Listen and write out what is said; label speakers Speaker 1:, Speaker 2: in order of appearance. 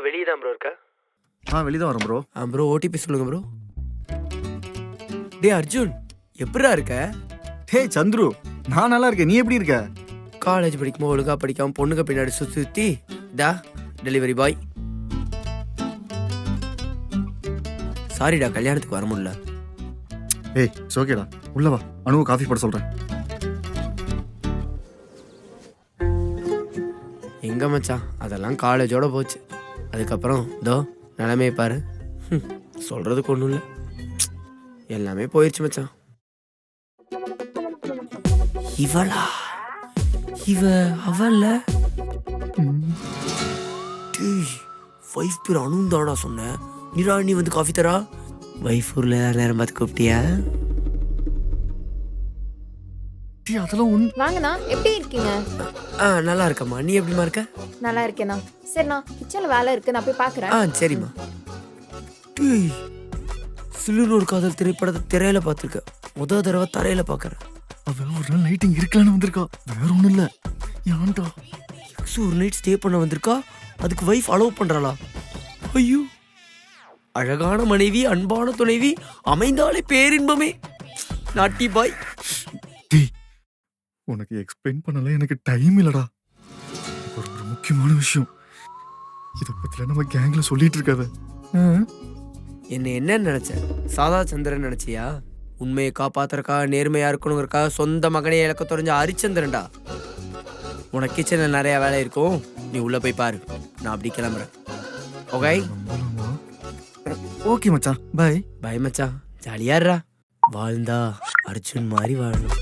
Speaker 1: வெளியே தான் ப்ரோ இருக்க?
Speaker 2: வெளியே தான் வரேன் ப்ரோ.
Speaker 1: ப்ரோ ஓடிபி சொல்லுங்க ப்ரோ. டேய் அர்ஜுன், எப்படிடா இருக்க?
Speaker 2: ஹே சந்துரு, நான் நல்லா இருக்கேன். நீ எப்படி இருக்க?
Speaker 1: காலேஜ் படிக்கும்போது ஒழுங்கா படிக்காம பொண்ணுங்க பின்னாடி சுத்தி டா டெலிவரி பாய். சாரிடா, கல்யாணத்துக்கு வர முடியல.
Speaker 2: ஏய் ஓகேடா, உள்ள வா. அனுவு காஃபி போட சொல்றேன்.
Speaker 1: எங்க மச்சான், அதெல்லாம் காலேஜோட போச்சு. அதுக்கப்புறம் இதோ நிலைமையை பாரு. சொல்றதுக்கு ஒன்றும் இல்லை, எல்லாமே போயிடுச்சு மச்சான். இவளா? அவல்ல வைஃப் பேர் அனுந்தாடா சொன்னேன். நீ வந்து காஃபி தரா? வைஃப் ஊர்ல நேரம் பார்த்து கூப்பிட்டியா?
Speaker 2: அதெல்லாம்
Speaker 3: வாங்கண்ணா, எப்படி இருக்கீங்க?
Speaker 1: நல்லா இருக்கம்மா, நீ எப்படிமா இருக்க?
Speaker 3: நல்லா இருக்கேண்ணா. சரிண்ணா, கிச்சன்ல வேலை இருக்கு, நான் போய் பாக்குறேன்.
Speaker 1: சரிம்மா. சிலுன்னு ஒரு காதல் திரைப்படத்தை திரையில பார்த்துருக்கேன், முதல் தடவை தரையில பாக்குறேன்.
Speaker 2: அவன் ஒரு நாள் லைட்டிங் இருக்கலான்னு வந்திருக்கா, வேற ஒண்ணும் இல்ல. ஏன்டா
Speaker 1: ஒரு நைட் ஸ்டே பண்ண வந்திருக்கா, அதுக்கு வைஃப் அலோவ் பண்றாளா? ஐயோ, அழகான மனைவி, அன்பான துணைவி அமைந்தாலே பேரின்பமே. நாட்டி பாய்.
Speaker 2: உனக்கு எக்ஸ்பிளைன் பண்ணல, எனக்கு டைம் இல்லடா. ஒரு முக்கியமான விஷயம், இத பத்தில நம்ம கேங்ல சொல்லிட்டு இருக்காத.
Speaker 1: என்ன நினைச்ச? சாதா சந்திரன் நினைச்சியா? உண்மையை காப்பாத்துறக்கா, நேர்மையா இருக்கணுங்கிறக்கா சொந்த மகனே இழக்க தெரிஞ்ச ஹரிச்சந்திரன்டா. உனக்கு கிச்சன்ல நிறைய வேலை இருக்கும், நீ உள்ள போய் பாரு. நான் அப்படி கிளம்புறேன். ஓகே
Speaker 2: ஓகே மச்சான், பை.
Speaker 1: பை மச்சான், ஜாலியா இருடா. வாழ்ந்தா அர்ஜுன் மாதிரி வாழணும்.